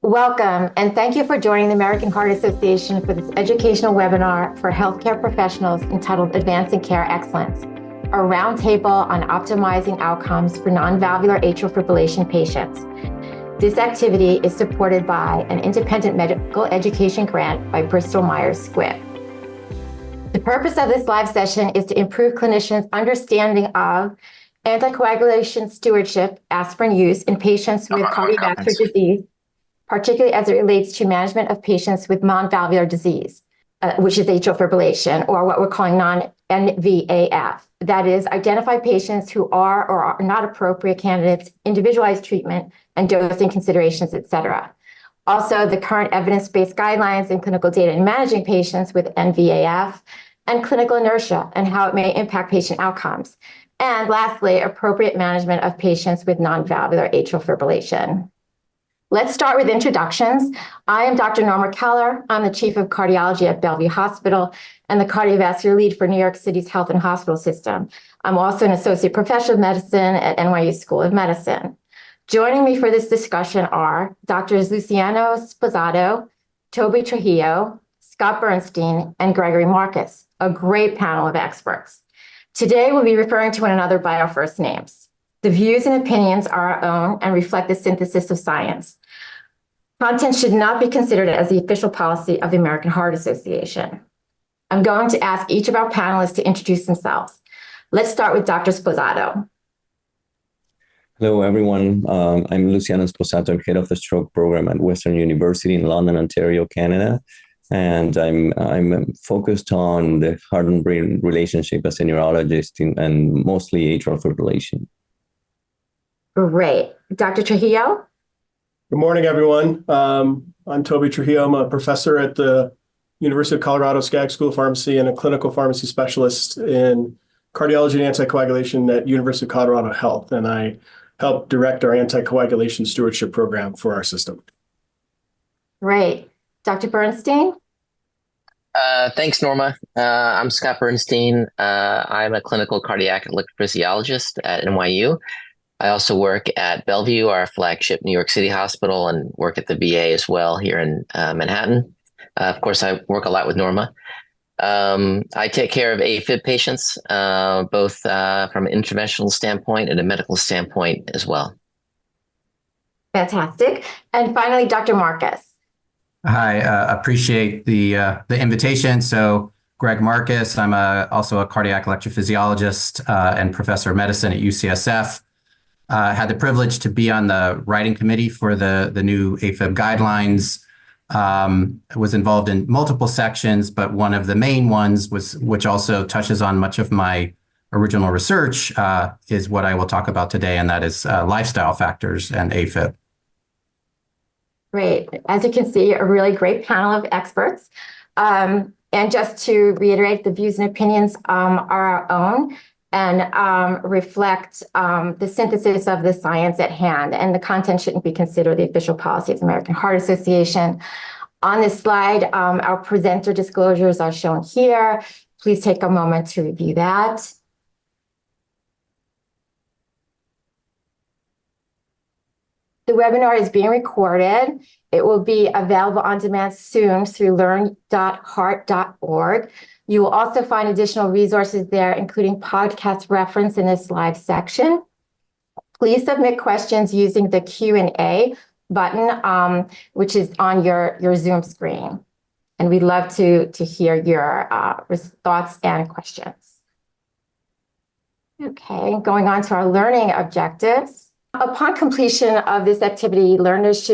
Welcome, and thank you for joining the American Heart Association for this educational webinar for healthcare professionals entitled Advancing Care Excellence, a roundtable on optimizing outcomes for non-valvular atrial fibrillation patients. This activity is supported by an independent medical education grant by Bristol Myers Squibb. The purpose of this live session is to improve clinicians' understanding of anticoagulation stewardship, aspirin use in patients with cardiovascular disease, particularly as it relates to management of patients with non-valvular disease, which is atrial fibrillation, or what we're calling non-NVAF. That is, identify patients who are or are not appropriate candidates, individualized treatment, and dosing considerations, et cetera. Also, the current evidence-based guidelines and clinical data in managing patients with NVAF, and clinical inertia and how it may impact patient outcomes. And lastly, appropriate management of patients with non-valvular atrial fibrillation. Let's start with introductions. I am Dr. Norma Keller. I'm the Chief of Cardiology at Bellevue Hospital and the Cardiovascular Lead for New York City's Health and Hospital System. I'm also an Associate Professor of Medicine at NYU School of Medicine. Joining me for this discussion are Drs. Luciano Sposato, Toby Trujillo, Scott Bernstein, and Gregory Marcus, a great panel of experts. Today, we'll be referring to one another by our first names. The views and opinions are our own and reflect the synthesis of science. Content should not be considered as the official policy of the American Heart Association. I'm going to ask each of our panelists to introduce themselves. Let's start with Dr. Sposato. Hello, everyone. I'm Luciano Sposato. I'm head of the stroke program at Western University in London, Ontario, Canada. And I'm focused on the heart and brain relationship as a neurologist and mostly atrial fibrillation. Great. Dr. Trujillo? Good morning, everyone. I'm Toby Trujillo. I'm a professor at the University of Colorado Skaggs School of Pharmacy and a clinical pharmacy specialist in cardiology and anticoagulation at University of Colorado Health. And I help direct our anticoagulation stewardship program for our system. Great. Dr. Bernstein? Thanks, Norma. I'm Scott Bernstein. I'm a clinical cardiac electrophysiologist at NYU. I also work at Bellevue, our flagship New York City hospital, and work at the VA as well here in Manhattan. Of course, I work a lot with Norma. I take care of A-Fib patients, both from an interventional standpoint and a medical standpoint as well. Fantastic. And finally, Dr. Marcus. Hi, appreciate the invitation. So Greg Marcus, I'm also a cardiac electrophysiologist and professor of medicine at UCSF. Had the privilege to be on the writing committee for the new A-Fib guidelines. Was involved in multiple sections, but one of the main ones which also touches on much of my original research, is what I will talk about today, and that is lifestyle factors and A-Fib. Great. As you can see, a really great panel of experts. And just to reiterate, the views and opinions are our own and reflect the synthesis of the science at hand, and the content shouldn't be considered the official policy of the American Heart Association. On this slide, our presenter disclosures are shown here. Please take a moment to review that. The webinar is being recorded. It will be available on demand soon through learn.heart.org. You will also find additional resources there, including podcast reference in this live section. Please submit questions using the Q&A button, which is on your Zoom screen. And we'd love to hear your thoughts and questions. Okay, going on to our learning objectives. Upon completion of this activity, learners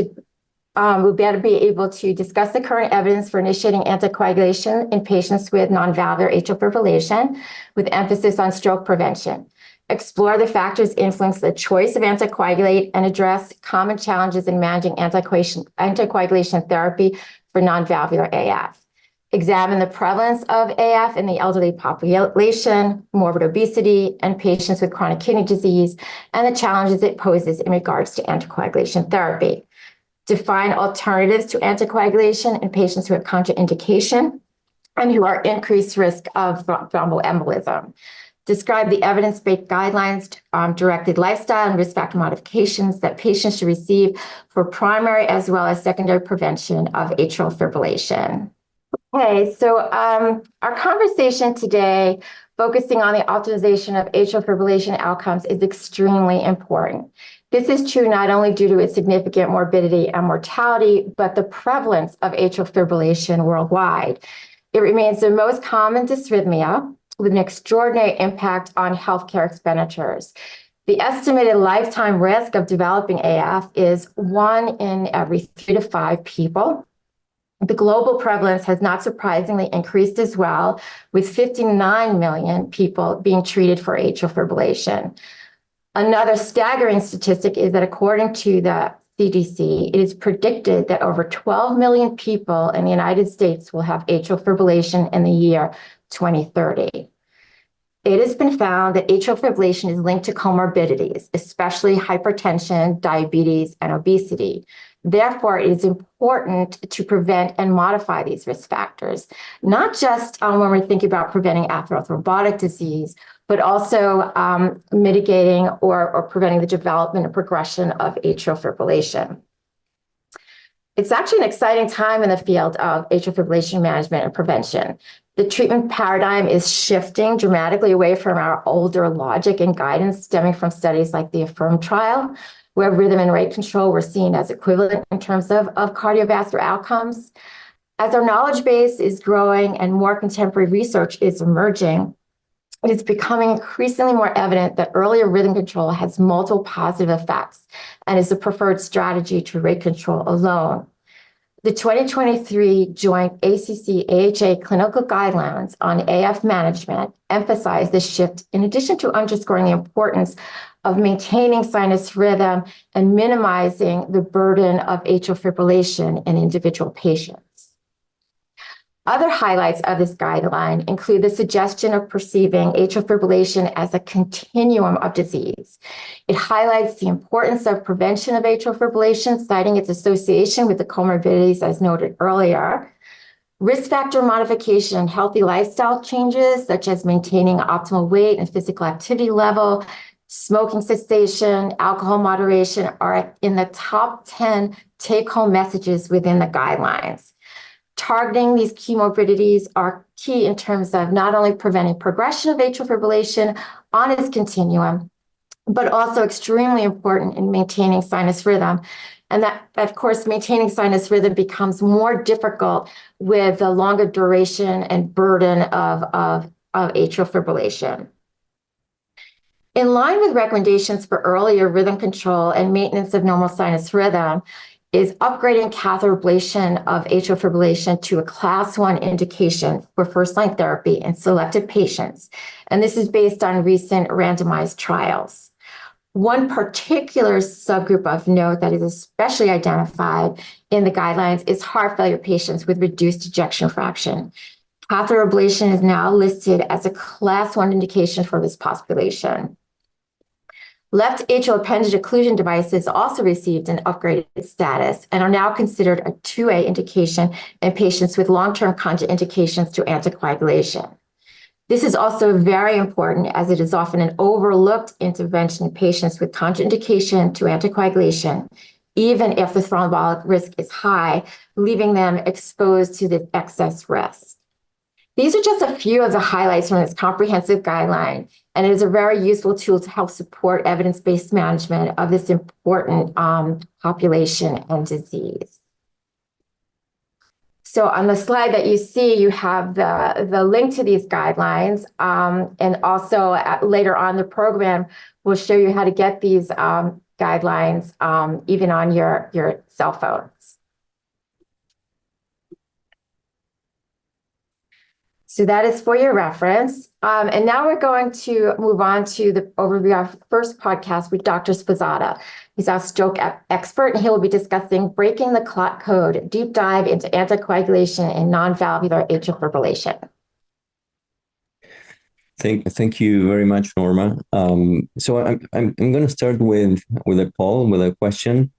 will better be able to discuss the current evidence for initiating anticoagulation in patients with non-valvular atrial fibrillation, with emphasis on stroke prevention. Explore the factors influence the choice of anticoagulate and address common challenges in managing anticoagulation therapy for non-valvular AF. Examine the prevalence of AF in the elderly population, morbid obesity, and patients with chronic kidney disease, and the challenges it poses in regards to anticoagulation therapy. Define alternatives to anticoagulation in patients who have contraindication and who are increased risk of thromboembolism. describe the evidence-based guidelines, directed lifestyle and risk factor modifications that patients should receive for primary as well as secondary prevention of atrial fibrillation. Okay, so our conversation today, focusing on the optimization of atrial fibrillation outcomes, is extremely important. This is true not only due to its significant morbidity and mortality, but the prevalence of atrial fibrillation worldwide. It remains the most common dysrhythmia with an extraordinary impact on healthcare expenditures. The estimated lifetime risk of developing AF is 1 in every 3 to 5 people. The global prevalence has not surprisingly increased as well, with 59 million people being treated for atrial fibrillation. Another staggering statistic is that according to the CDC, it is predicted that over 12 million people in the United States will have atrial fibrillation in the year 2030. It has been found that atrial fibrillation is linked to comorbidities, especially hypertension, diabetes, and obesity. Therefore, it is important to prevent and modify these risk factors, not just when we're thinking about preventing atherothrombotic disease, but also mitigating or preventing the development and progression of atrial fibrillation. It's actually an exciting time in the field of atrial fibrillation management and prevention. The treatment paradigm is shifting dramatically away from our older logic and guidance stemming from studies like the A-Fib trial, where rhythm and rate control were seen as equivalent in terms of cardiovascular outcomes. As our knowledge base is growing and more contemporary research is emerging, it is becoming increasingly more evident that earlier rhythm control has multiple positive effects and is the preferred strategy to rate control alone. The 2023 joint ACC-AHA clinical guidelines on AF management emphasize this shift, in addition to underscoring the importance of maintaining sinus rhythm and minimizing the burden of atrial fibrillation in individual patients. Other highlights of this guideline include the suggestion of perceiving atrial fibrillation as a continuum of disease. It highlights the importance of prevention of atrial fibrillation, citing its association with the comorbidities as noted earlier. Risk factor modification and healthy lifestyle changes, such as maintaining optimal weight and physical activity level, smoking cessation, alcohol moderation, are in the top 10 take-home messages within the guidelines. Targeting these comorbidities are key in terms of not only preventing progression of atrial fibrillation on its continuum, but also extremely important in maintaining sinus rhythm. And that, of course, maintaining sinus rhythm becomes more difficult with the longer duration and burden of atrial fibrillation. In line with recommendations for earlier rhythm control and maintenance of normal sinus rhythm, is upgrading catheter ablation of atrial fibrillation to a class 1 indication for first-line therapy in selected patients. And this is based on recent randomized trials. One particular subgroup of note that is especially identified in the guidelines is heart failure patients with reduced ejection fraction. Catheter ablation is now listed as a class 1 indication for this population. Left atrial appendage occlusion devices also received an upgraded status and are now considered a 2A indication in patients with long-term contraindications to anticoagulation. This is also very important as it is often an overlooked intervention in patients with contraindication to anticoagulation, even if the thrombotic risk is high, leaving them exposed to the excess risk. These are just a few of the highlights from this comprehensive guideline, and it is a very useful tool to help support evidence-based management of this important population and disease. So on the slide that you see, you have the link to these guidelines, and also later on the program, we'll show you how to get these guidelines even on your cell phones. So that is for your reference. And now we're going to move on to the overview of our first podcast with Dr. Sposata. He's our stroke expert, and he will be discussing Breaking the Clot Code, deep dive into anticoagulation and non-valvular atrial fibrillation. Thank you very much, Norma. So I'm going to start with a poll, with a question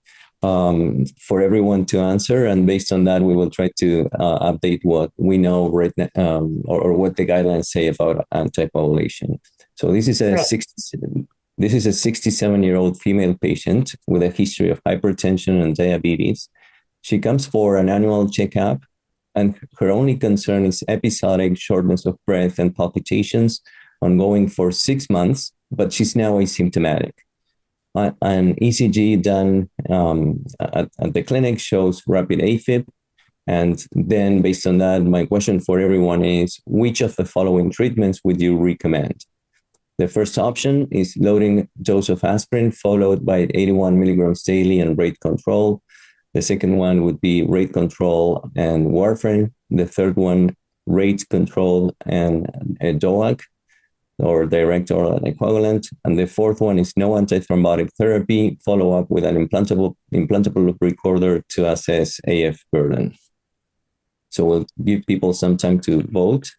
for everyone to answer, and based on that, we will try to update what we know right now, or what the guidelines say about anticoagulation. So this is a Right. 67-year-old female patient with a history of hypertension and diabetes. She comes for an annual checkup, and her only concern is episodic shortness of breath and palpitations ongoing for 6 months, but she's now asymptomatic. An ECG done at the clinic shows rapid A-Fib. And then based on that, my question for everyone is, which of the following treatments would you recommend? The first option is loading dose of aspirin followed by 81 milligrams daily and rate control. The second one would be rate control and warfarin. The third one, rate control and a DOAC, or direct oral anticoagulant. And the fourth one is no antithrombotic therapy, follow up with an implantable recorder to assess AF burden. So we'll give people some time to vote.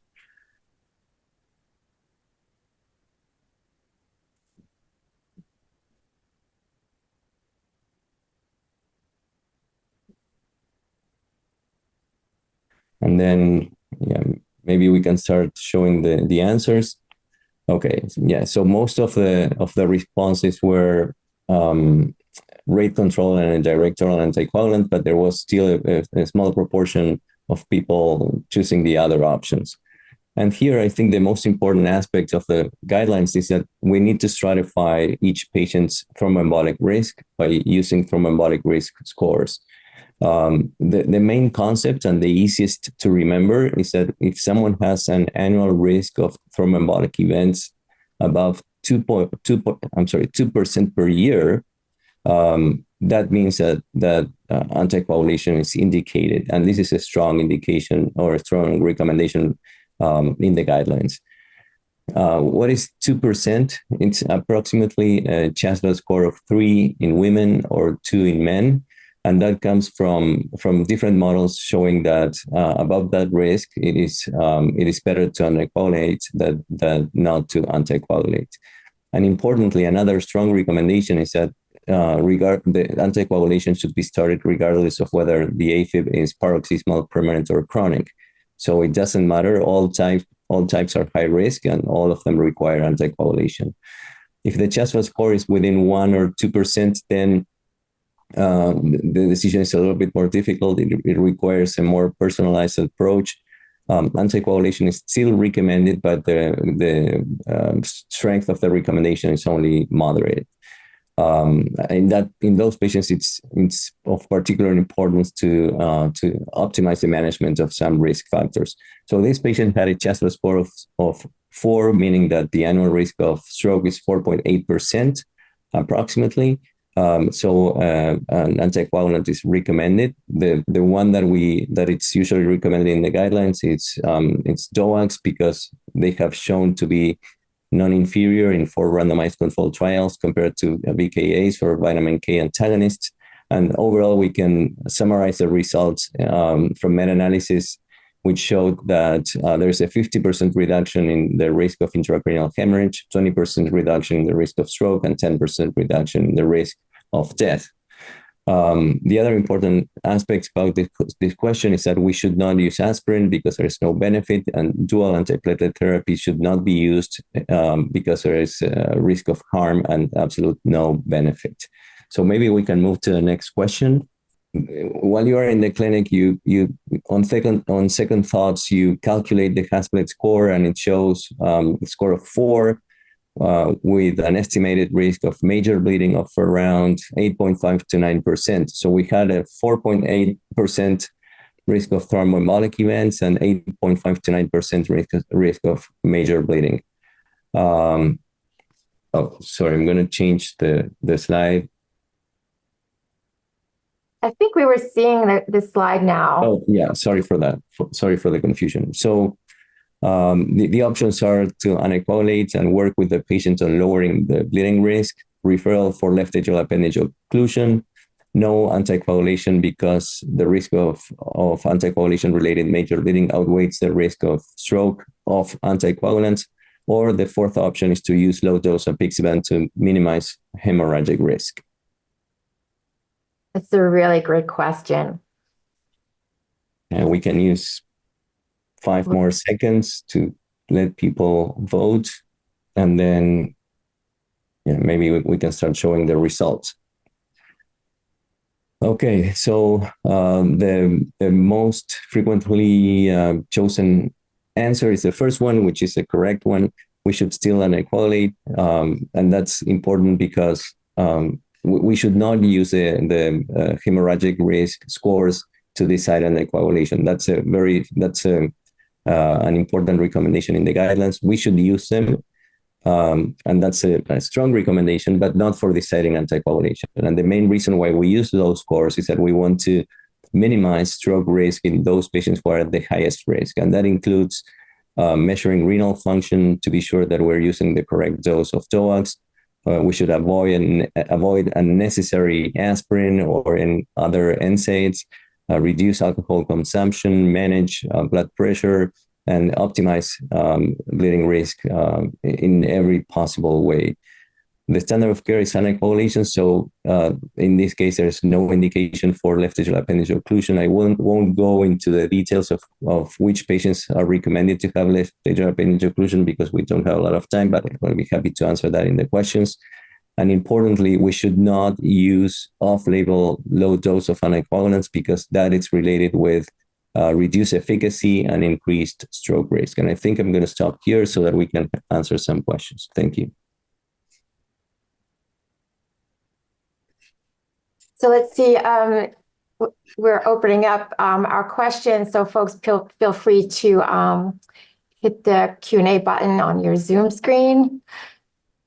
And then, maybe we can start showing the answers. Okay, yeah. So most of the responses were rate control and a direct oral anticoagulant, but there was still a small proportion of people choosing the other options. And here, I think the most important aspect of the guidelines is that we need to stratify each patient's thromboembolic risk by using thromboembolic risk scores. The main concept and the easiest to remember is that if someone has an annual risk of thromboembolic events above 2% per year, that means that anticoagulation is indicated, and this is a strong indication or a strong recommendation in the guidelines. What is 2%? It's approximately a CHA2DS2-VASc score of 3 in women or 2 in men. And that comes from different models showing that above that risk, it is better to anticoagulate than not to anticoagulate. And importantly, another strong recommendation is that the anticoagulation should be started regardless of whether the AFib is paroxysmal, permanent, or chronic. So it doesn't matter. All types are high risk, and all of them require anticoagulation. If the CHA2DS2-VASc score is within 1 or 2%, then the decision is a little bit more difficult. It requires a more personalized approach. Anticoagulation is still recommended, but the strength of the recommendation is only moderate. In those patients, it's of particular importance to optimize the management of some risk factors. So this patient had a CHA2DS2-VASc score of 4, meaning that the annual risk of stroke is 4.8% approximately. So an anticoagulant is recommended. The one that it's usually recommended in the guidelines, it's DOACs, because they have shown to be non-inferior in 4 randomized controlled trials compared to VKAs or vitamin K antagonists. And overall, we can summarize the results from meta-analysis, which showed that there's a 50% reduction in the risk of intracranial hemorrhage, 20% reduction in the risk of stroke, and 10% reduction in the risk of death. The other important aspects about this question is that we should not use aspirin because there is no benefit, and dual antiplatelet therapy should not be used because there is a risk of harm and absolute no benefit. So maybe we can move to the next question. While you are in the clinic, you on second thoughts, you calculate the Haspelet score, and it shows a score of 4 with an estimated risk of major bleeding of around 8.5 to 9%. So we had a 4.8% risk of thromboembolic events and 8.5 to 9% risk of major bleeding. Oh, sorry, I'm going to change the slide. I think we were seeing the slide now. Oh, yeah. Sorry for that. Sorry for the confusion. So the options are to anticoagulate and work with the patient on lowering the bleeding risk, referral for left atrial appendage occlusion, no anticoagulation because the risk of anticoagulation-related major bleeding outweighs the risk of stroke of anticoagulants, or the fourth option is to use low dose apixaban to minimize hemorrhagic risk. That's a really great question. And we can use 5 more seconds to let people vote. and then maybe we can start showing the results. Okay, so the most frequently chosen answer is the first one, which is the correct one. We should still anticoagulate, and that's important because we should not use the hemorrhagic risk scores to decide anticoagulation. That's an important recommendation in the guidelines. We should use them. And that's a strong recommendation, but not for deciding anticoagulation. And the main reason why we use those scores is that we want to minimize stroke risk in those patients who are at the highest risk. And that includes measuring renal function to be sure that we're using the correct dose of DOACs. We should avoid unnecessary aspirin or in other NSAIDs, reduce alcohol consumption, manage blood pressure, and optimize bleeding risk in every possible way. The standard of care is anticoagulation, so in this case, there's no indication for left atrial appendage occlusion. I won't go into the details of which patients are recommended to have left atrial appendage occlusion because we don't have a lot of time, but I'll be happy to answer that in the questions. And importantly, we should not use off-label low dose of anticoagulants because that is related with reduced efficacy and increased stroke risk. And I think I'm going to stop here so that we can answer some questions. Thank you. So let's see, we're opening up our questions. So folks, feel free to hit the Q&A button on your Zoom screen.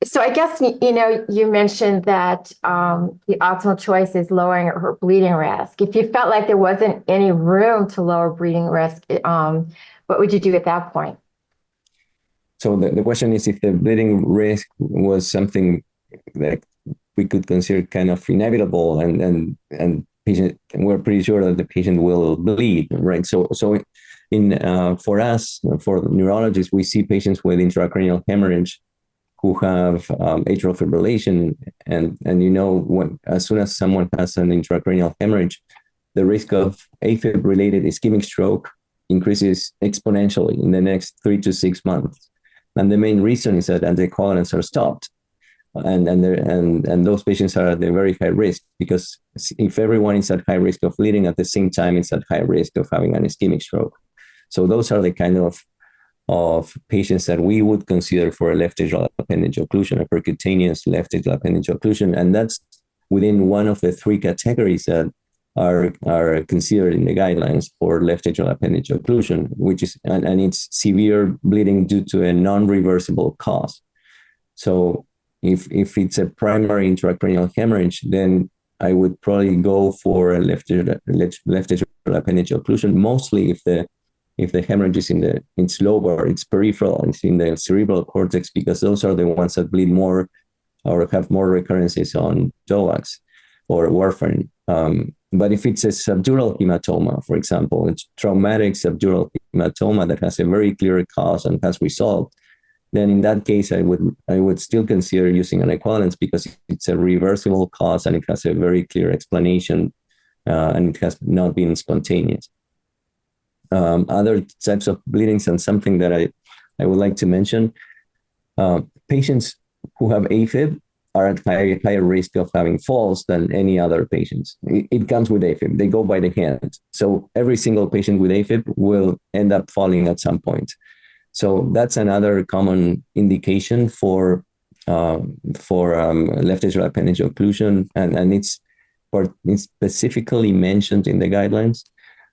So I guess, you mentioned that the optimal choice is lowering her bleeding risk. If you felt like there wasn't any room to lower bleeding risk, what would you do at that point? So the question is if the bleeding risk was something that we could consider kind of inevitable and patient, we're pretty sure that the patient will bleed, right? So for us, for neurologists, we see patients with intracranial hemorrhage who have atrial fibrillation, and as soon as someone has an intracranial hemorrhage, the risk of A-Fib-related ischemic stroke increases exponentially in the next 3 to 6 months. And the main reason is that anticoagulants are stopped, and those patients are at a very high risk because if everyone is at high risk of bleeding at the same time, it's at high risk of having an ischemic stroke. So those are the kind of patients that we would consider for a left atrial appendage occlusion, a percutaneous left atrial appendage occlusion. And that's within one of the 3 categories that are considered in the guidelines for left atrial appendage occlusion, which is, and it's severe bleeding due to a non-reversible cause. So if it's a primary intracranial hemorrhage, then I would probably go for a left atrial appendage occlusion, mostly if the hemorrhage is it's lower, it's peripheral, it's in the cerebral cortex, because those are the ones that bleed more or have more recurrences on DOACs or warfarin. But if it's a subdural hematoma, for example, it's traumatic subdural hematoma that has a very clear cause and has resolved, then in that case, I would still consider using anticoagulants because it's a reversible cause and it has a very clear explanation and it has not been spontaneous. Other types of bleedings, and something that I would like to mention, patients who have A-Fib are at higher risk of having falls than any other patients. It comes with A-Fib. They go by the hand. So every single patient with A-Fib will end up falling at some point. So that's another common indication for left atrial appendage occlusion, and it's specifically mentioned in the guidelines.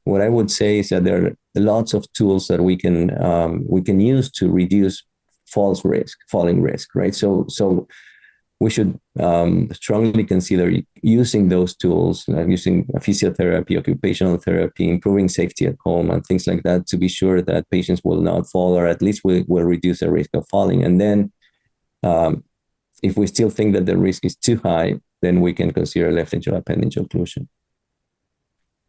What I would say is that there are lots of tools that we can use to reduce falling risk, right? So we should strongly consider using those tools, using physiotherapy, occupational therapy, improving safety at home, and things like that to be sure that patients will not fall, or at least will reduce the risk of falling. And then if we still think that the risk is too high, then we can consider left atrial appendage occlusion.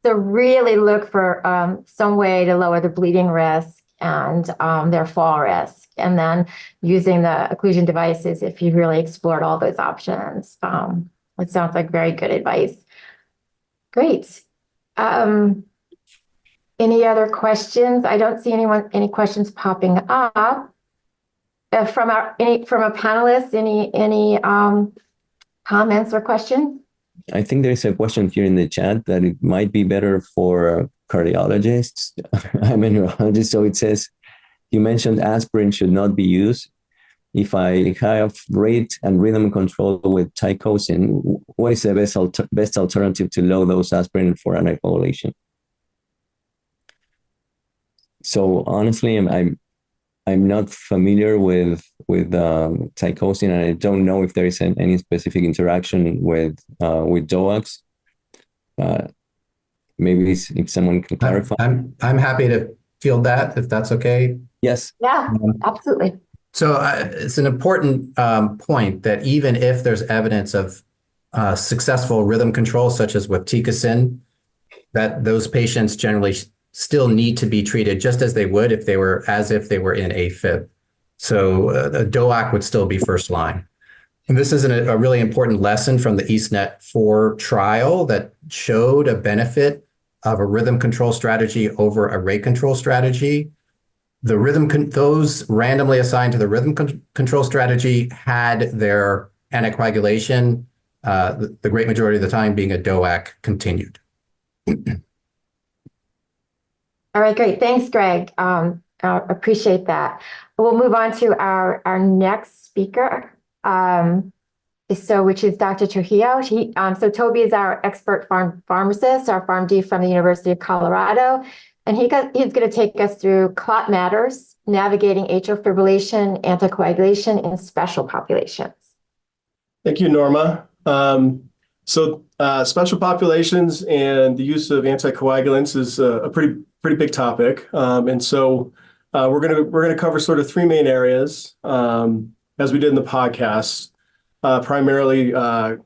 So really look for some way to lower the bleeding risk and their fall risk, and then using the occlusion devices if you really explored all those options. It sounds like very good advice. Great. Any other questions? I don't see any questions popping up. from our panelists, any comments or questions? I think there is a question here in the chat that it might be better for cardiologists. I'm a neurologist, so it says, you mentioned aspirin should not be used. If I have rate and rhythm control with Ticozin, what is the best alternative to low dose aspirin for anticoagulation? So honestly, I'm not familiar with Ticozin, and I don't know if there is any specific interaction with DOACs. Maybe if someone can clarify. I'm happy to field that if that's okay. Yes. Yeah, absolutely. So it's an important point that even if there's evidence of successful rhythm control, such as with Ticozin, that those patients generally still need to be treated just as they would if they were in A-Fib. So a DOAC would still be first line. And this is a really important lesson from the EastNet-4 trial that showed a benefit of a rhythm control strategy over a rate control strategy. Those randomly assigned to the rhythm control strategy had their anticoagulation, the great majority of the time being a DOAC, continued. All right, great. Thanks, Greg. Appreciate that. We'll move on to our next speaker, which is Dr. Trujillo. So Toby is our expert pharmacist, our PharmD from the University of Colorado, and he's going to take us through clot matters, navigating atrial fibrillation, anticoagulation in special populations. Thank you, Norma. Special populations and the use of anticoagulants is a pretty big topic, and so we're gonna cover sort of three main areas as we did in the podcast. Primarily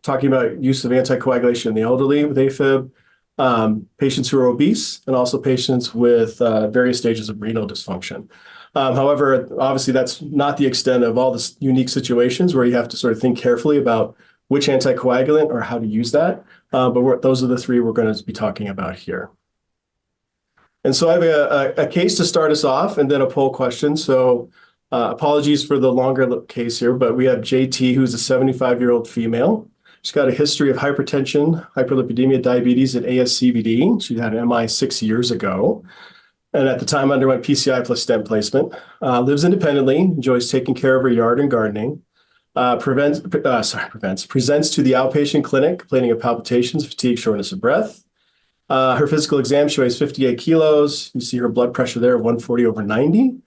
talking about use of anticoagulation in the elderly with A-Fib, patients who are obese, and also patients with various stages of renal dysfunction. However, obviously that's not the extent of all the unique situations where you have to sort of think carefully about which anticoagulant or how to use that. But those are the three we're going to be talking about here. And so I have a case to start us off and then a poll question. So apologies for the longer case here, but we have JT, who's a 75-year-old female. She's got a history of hypertension, hyperlipidemia, diabetes, and ASCVD. She had an MI 6 years ago, and at the time underwent PCI plus stent placement. Lives independently, enjoys taking care of her yard and gardening. Presents to the outpatient clinic, complaining of palpitations, fatigue, shortness of breath. Her physical exam, she weighs 58 kilos. You see her blood pressure there of 140/90.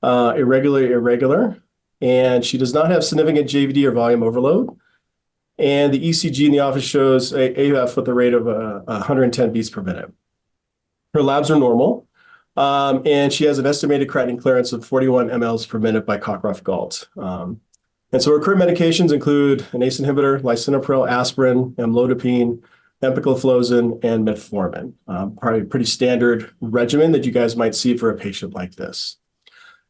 Irregular. And she does not have significant JVD or volume overload. And the ECG in the office shows AF with a rate of 110 beats per minute. Her labs are normal. And she has an estimated creatinine clearance of 41 mLs per minute by Cockcroft-Gault. And so her current medications include an ACE inhibitor, lisinopril, aspirin, amlodipine, empagliflozin, and metformin. Probably a pretty standard regimen that you guys might see for a patient like this.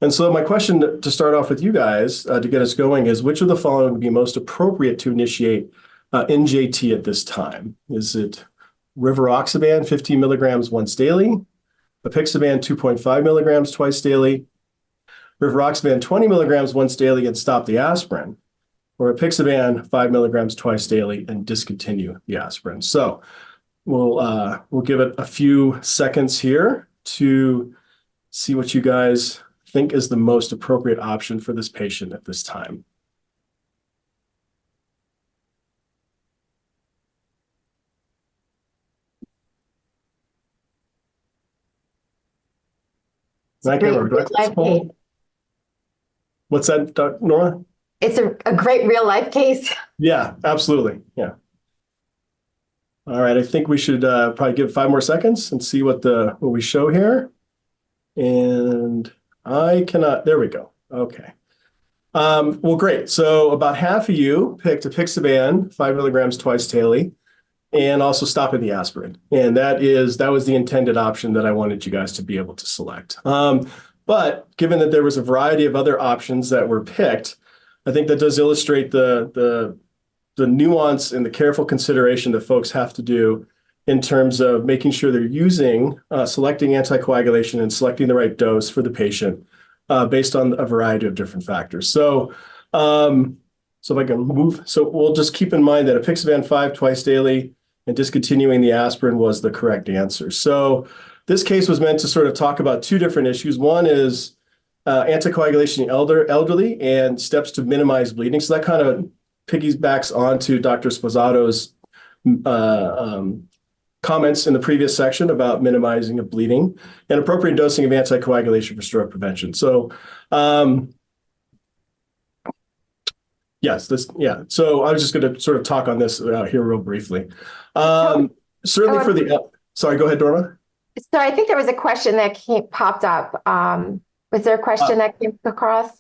And so my question to start off with you guys to get us going is, which of the following would be most appropriate to initiate NJT at this time? Is it rivaroxaban 15 milligrams once daily, apixaban 2.5 milligrams twice daily, rivaroxaban 20 milligrams once daily and stop the aspirin, or apixaban 5 milligrams twice daily and discontinue the aspirin? So we'll give it a few seconds here to see what you guys think is the most appropriate option for this patient at this time. What's that, Nora? It's a great real life case. Yeah, absolutely. Yeah. All right, I think we should probably give 5 more seconds and see what we show here. And I cannot, there we go. Okay. Well, great. So about half of you picked apixaban 5 milligrams twice daily and also stopping the aspirin. And that was the intended option that I wanted you guys to be able to select. But given that there was a variety of other options that were picked, I think that does illustrate the nuance and the careful consideration that folks have to do in terms of making sure they're selecting anticoagulation and selecting the right dose for the patient based on a variety of different factors. So, if I can move, so we'll just keep in mind that apixaban 5 twice daily and discontinuing the aspirin was the correct answer. So this case was meant to sort of talk about two different issues. One is anticoagulation in elderly and steps to minimize bleeding. So that kind of piggybacks onto Dr. Sposato's comments in the previous section about minimizing of bleeding and appropriate dosing of anticoagulation for stroke prevention. So, yes, So I was just going to sort of talk on this here real briefly. Certainly for the, sorry, go ahead, Norma. So I think there was a question that popped up. Was there a question that came across?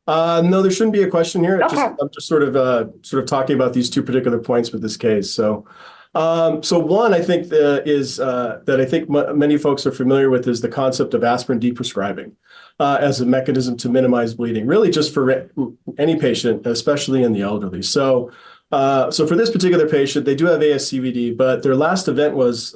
No, there shouldn't be a question here. Okay. I'm just sort of talking about these two particular points with this case. So, one I think that I think many folks are familiar with is the concept of aspirin deprescribing as a mechanism to minimize bleeding, really just for any patient, especially in the elderly. So for this particular patient, they do have ASCVD, but their last event was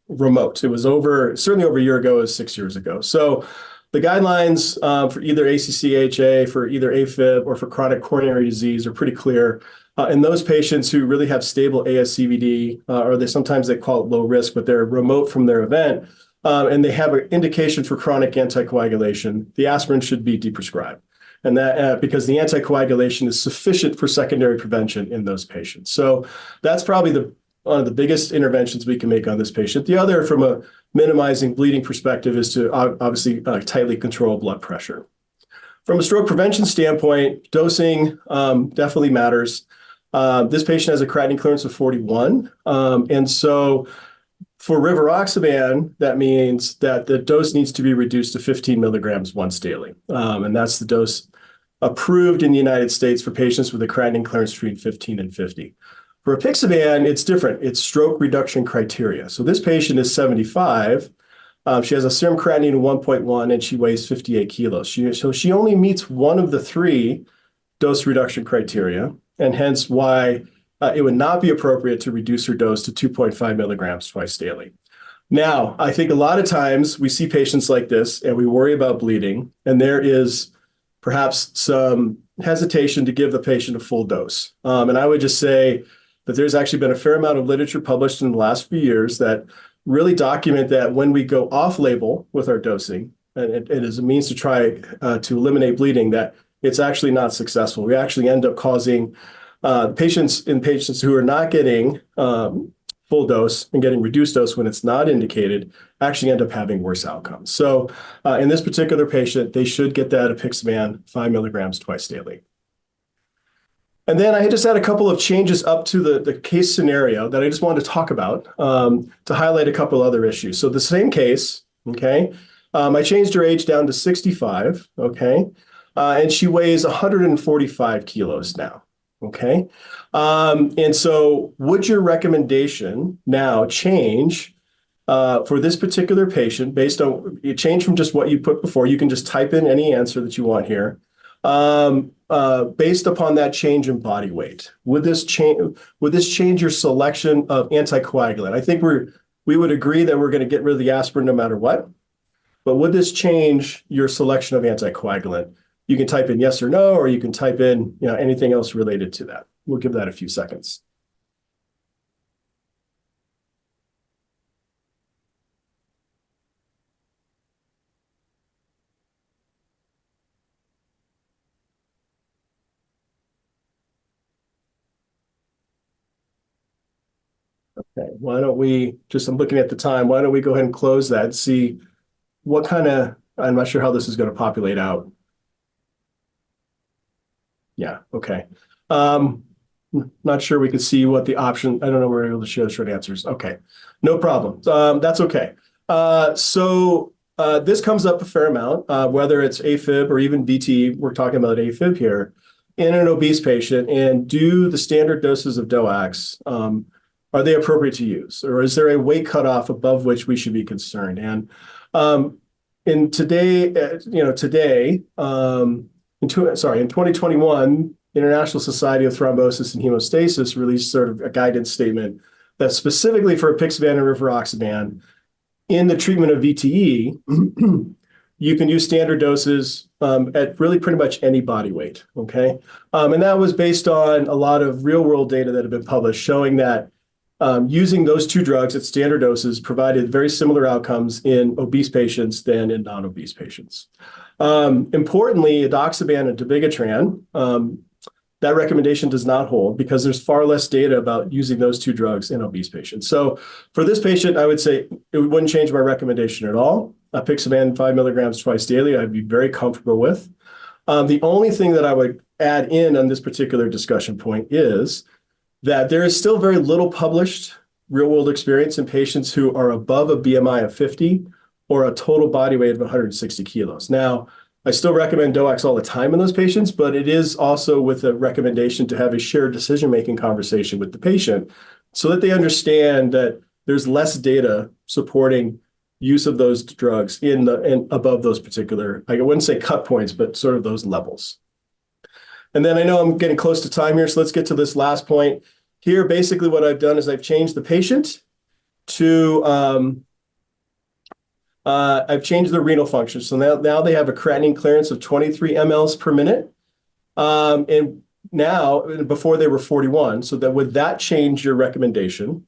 remote. It was certainly over a year ago, it was 6 years ago. So the guidelines for either ACC-HA, for either A-Fib, or for chronic coronary disease are pretty clear. In those patients who really have stable ASCVD, or sometimes they call it low risk, but they're remote from their event, and they have an indication for chronic anticoagulation, the aspirin should be deprescribed. And that because the anticoagulation is sufficient for secondary prevention in those patients. So that's probably one of the biggest interventions we can make on this patient. The other, from a minimizing bleeding perspective, is to obviously tightly control blood pressure. From a stroke prevention standpoint, dosing definitely matters. This patient has a creatinine clearance of 41. And so for rivaroxaban, that means that the dose needs to be reduced to 15 milligrams once daily. And that's the dose approved in the United States for patients with a creatinine clearance between 15 and 50. For apixaban, it's different. It's stroke reduction criteria. So this patient is 75. She has a serum creatinine of 1.1 and she weighs 58 kilos. So she only meets one of the three dose reduction criteria, and hence why it would not be appropriate to reduce her dose to 2.5 milligrams twice daily. Now, I think a lot of times we see patients like this and we worry about bleeding, and there is perhaps some hesitation to give the patient a full dose. And I would just say that there's actually been a fair amount of literature published in the last few years that really document that when we go off-label with our dosing, and it is a means to try to eliminate bleeding, that it's actually not successful. We actually end up causing patients who are not getting full dose and getting reduced dose when it's not indicated actually end up having worse outcomes. So in this particular patient, they should get that apixaban 5 milligrams twice daily. And then I just had a couple of changes up to the case scenario that I just wanted to talk about to highlight a couple other issues. So the same case, okay, I changed her age down to 65, okay, and she weighs 145 kilos now, okay. And so would your recommendation now change for this particular patient based on, you change from just what you put before, you can just type in any answer that you want here. Based upon that change in body weight, would this change your selection of anticoagulant? I think we would agree that we're going to get rid of the aspirin no matter what, but would this change your selection of anticoagulant? You can type in yes or no, or you can type in anything else related to that. We'll give that a few seconds. Okay, why don't we I'm looking at the time, why don't we go ahead and close that and see what kind of, I'm not sure how this is going to populate out. Yeah, okay. Not sure we could see what the option, I don't know, we're able to share the short answers. Okay, no problem. That's okay. So this comes up a fair amount, whether it's AFib or even VTE, we're talking about AFib here, in an obese patient, and do the standard doses of DOACs, are they appropriate to use? Or is there a weight cutoff above which we should be concerned? And in 2021, International Society of Thrombosis and Hemostasis released sort of a guidance statement that specifically for apixaban and rivaroxaban in the treatment of VTE, you can use standard doses at really pretty much any body weight, okay? And that was based on a lot of real-world data that have been published showing that using those two drugs at standard doses provided very similar outcomes in obese patients than in non-obese patients. Importantly, edoxaban and dabigatran, that recommendation does not hold because there's far less data about using those two drugs in obese patients. So for this patient, I would say it wouldn't change my recommendation at all. Apixaban 5 milligrams twice daily, I'd be very comfortable with. The only thing that I would add in on this particular discussion point is that there is still very little published real-world experience in patients who are above a BMI of 50 or a total body weight of 160 kilos. Now, I still recommend DOACs all the time in those patients, but it is also with a recommendation to have a shared decision-making conversation with the patient so that they understand that there's less data supporting use of those drugs in above those particular, I wouldn't say cut points, but sort of those levels. And then I know I'm getting close to time here, so let's get to this last point. Here, basically what I've done is I've changed the patient to I've changed the renal function. So now they have a creatinine clearance of 23 mLs per minute. And now, before they were 41, so that would that change your recommendation?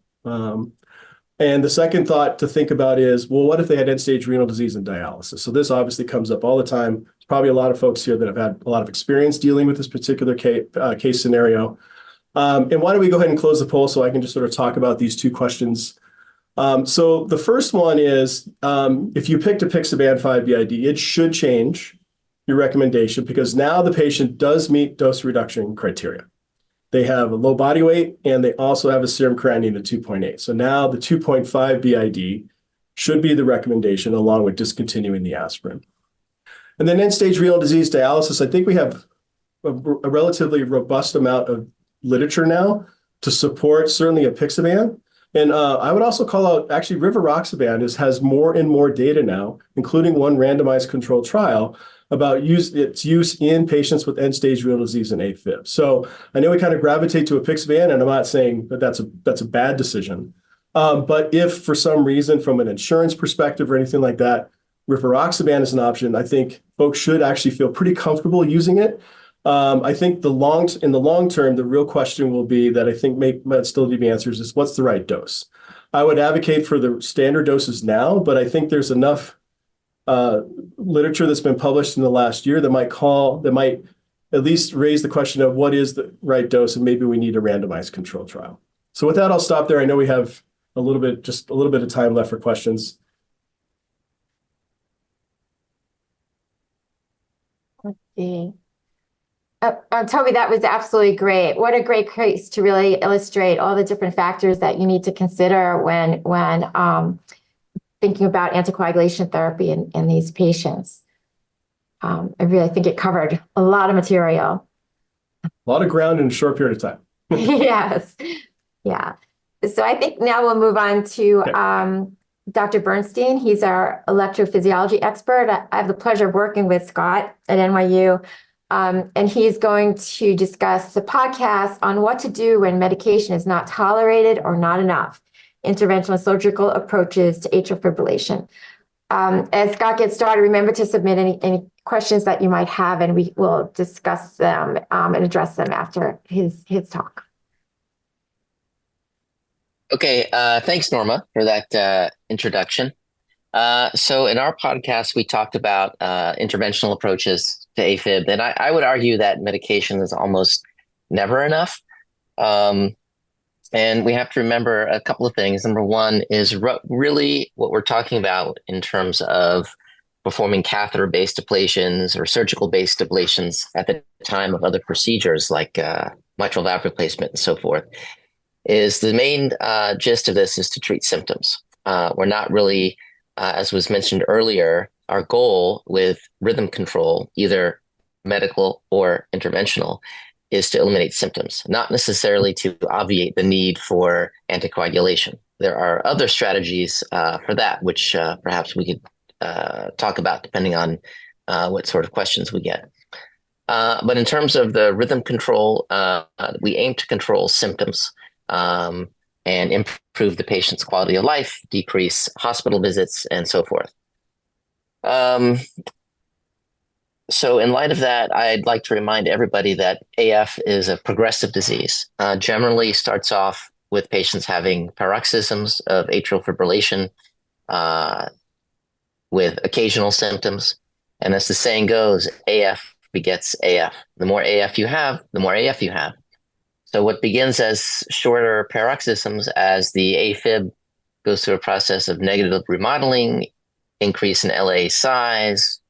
And the second thought to think about is, well, what if they had end-stage renal disease and dialysis? So this obviously comes up all the time. There's probably a lot of folks here that have had a lot of experience dealing with this particular case scenario. And why don't we go ahead and close the poll so I can just sort of talk about these two questions. So the first one is, if you picked apixaban 5 BID, it should change your recommendation because now the patient does meet dose reduction criteria. They have a low body weight and they also have a serum creatinine of 2.8. So now the 2.5 BID should be the recommendation along with discontinuing the aspirin. And then end-stage renal disease dialysis, I think we have a relatively robust amount of literature now to support certainly apixaban. And I would also call out, actually, rivaroxaban has more and more data now, including one randomized controlled trial about its use in patients with end-stage renal disease and A-Fib. So I know we kind of gravitate to apixaban, and I'm not saying that that's a bad decision. But if for some reason, from an insurance perspective or anything like that, rivaroxaban is an option, I think folks should actually feel pretty comfortable using it. I think in the long term, the real question will be that I think might still need to be answered is what's the right dose? I would advocate for the standard doses now, but I think there's enough literature that's been published in the last year that might at least raise the question of what is the right dose, and maybe we need a randomized control trial. So with that, I'll stop there. I know we have just a little bit of time left for questions. Let's see. Toby, that was absolutely great. What a great case to really illustrate all the different factors that you need to consider when thinking about anticoagulation therapy in these patients. I really think it covered a lot of material. A lot of ground in a short period of time. Yes. Yeah. So I think now we'll move on to Dr. Bernstein. He's our electrophysiology expert. I have the pleasure of working with Scott at NYU. And he's going to discuss the podcast on what to do when medication is not tolerated or not enough, interventional surgical approaches to atrial fibrillation. As Scott gets started, remember to submit any questions that you might have, and we will discuss them and address them after his talk. Okay, thanks, Norma, for that introduction. So in our podcast, we talked about interventional approaches to AFib, and I would argue that medication is almost never enough. And we have to remember a couple of things. Number one is really what we're talking about in terms of performing catheter-based ablations or surgical-based ablations at the time of other procedures like mitral valve replacement and so forth. Is the main gist of this is to treat symptoms. We're not really, as was mentioned earlier, our goal with rhythm control, either medical or interventional, is to eliminate symptoms, not necessarily to obviate the need for anticoagulation. There are other strategies for that, which perhaps we could talk about depending on what sort of questions we get. But in terms of the rhythm control, we aim to control symptoms and improve the patient's quality of life, decrease hospital visits, and so forth. So in light of that, I'd like to remind everybody that AF is a progressive disease. Generally starts off with patients having paroxysms of atrial fibrillation with occasional symptoms. And as the saying goes, AF begets AF. The more AF you have, the more AF you have. So what begins as shorter paroxysms as the A-Fib goes through a process of negative remodeling, increase in LA size,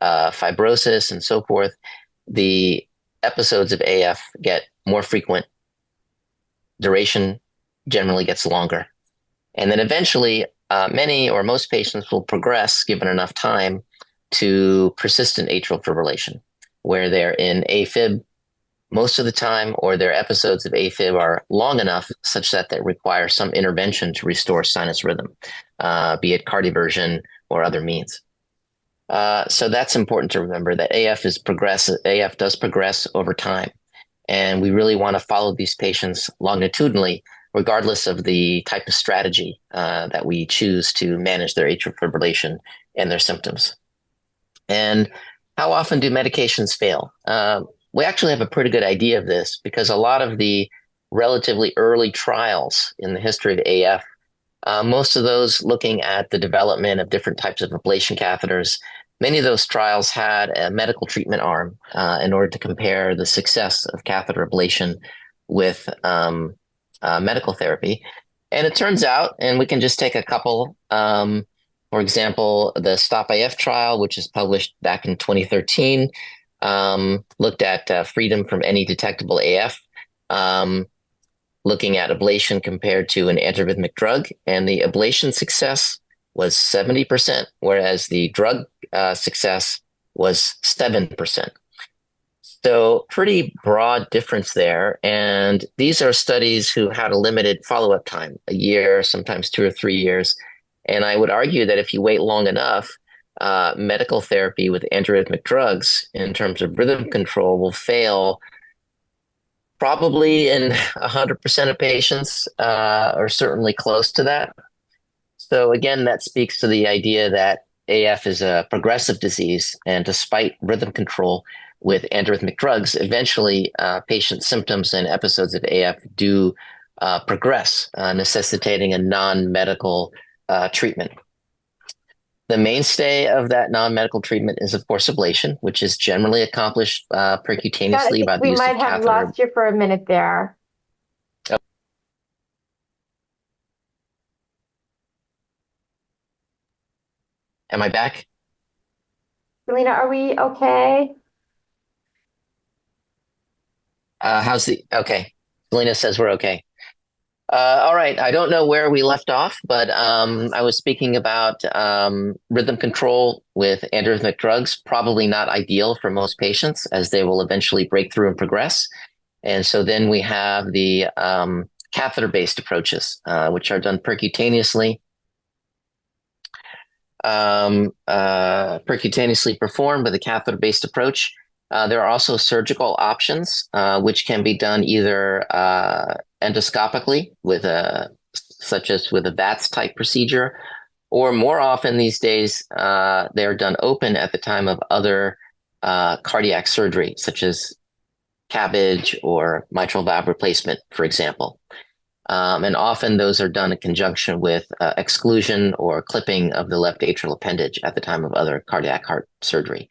fibrosis, and so forth, the episodes of AF get more frequent. Duration generally gets longer. And then eventually, many or most patients will progress, given enough time, to persistent atrial fibrillation, where they're in A-Fib most of the time, or their episodes of A-Fib are long enough such that they require some intervention to restore sinus rhythm, be it cardioversion or other means. So that's important to remember, that AF does progress over time. And we really want to follow these patients longitudinally, regardless of the type of strategy that we choose to manage their atrial fibrillation and their symptoms. And how often do medications fail? We actually have a pretty good idea of this because a lot of the relatively early trials in the history of AF, most of those looking at the development of different types of ablation catheters, many of those trials had a medical treatment arm in order to compare the success of catheter ablation with medical therapy. And it turns out, and we can just take a couple, for example, the STOP AF trial, which is published back in 2013, looked at freedom from any detectable AF, looking at ablation compared to an antiarrhythmic drug, and the ablation success was 70%, whereas the drug success was 7%. So pretty broad difference there. And these are studies who had a limited follow-up time, a year, sometimes 2 or 3 years. And I would argue that if you wait long enough, medical therapy with antiarrhythmic drugs in terms of rhythm control will fail probably in 100% of patients, or certainly close to that. So again, that speaks to the idea that AF is a progressive disease, and despite rhythm control with antiarrhythmic drugs, eventually patient symptoms and episodes of AF do progress, necessitating a non-medical treatment. The mainstay of that non-medical treatment is, of course, ablation, which is generally accomplished percutaneously by the use of catheter. We might have lost you for a minute there. Am I back? Selena, are we okay? Okay. Selena says we're okay. All right. I don't know where we left off, but I was speaking about rhythm control with antiarrhythmic drugs, probably not ideal for most patients as they will eventually break through and progress. And so then we have the catheter-based approaches, which are done percutaneously. Percutaneously performed with a catheter-based approach. There are also surgical options, which can be done either endoscopically such as with a VATS type procedure, or more often these days, they're done open at the time of other cardiac surgery, such as CABG or mitral valve replacement, for example. And often those are done in conjunction with exclusion or clipping of the left atrial appendage at the time of other cardiac surgery.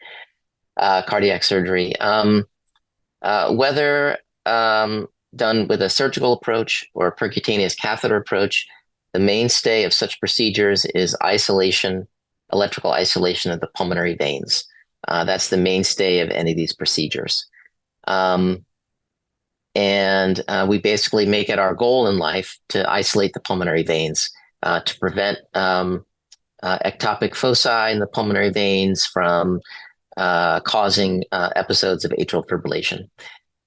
Whether done with a surgical approach or a percutaneous catheter approach, the mainstay of such procedures is electrical isolation of the pulmonary veins. That's the mainstay of any of these procedures. And we basically make it our goal in life to isolate the pulmonary veins to prevent ectopic foci in the pulmonary veins from causing episodes of atrial fibrillation.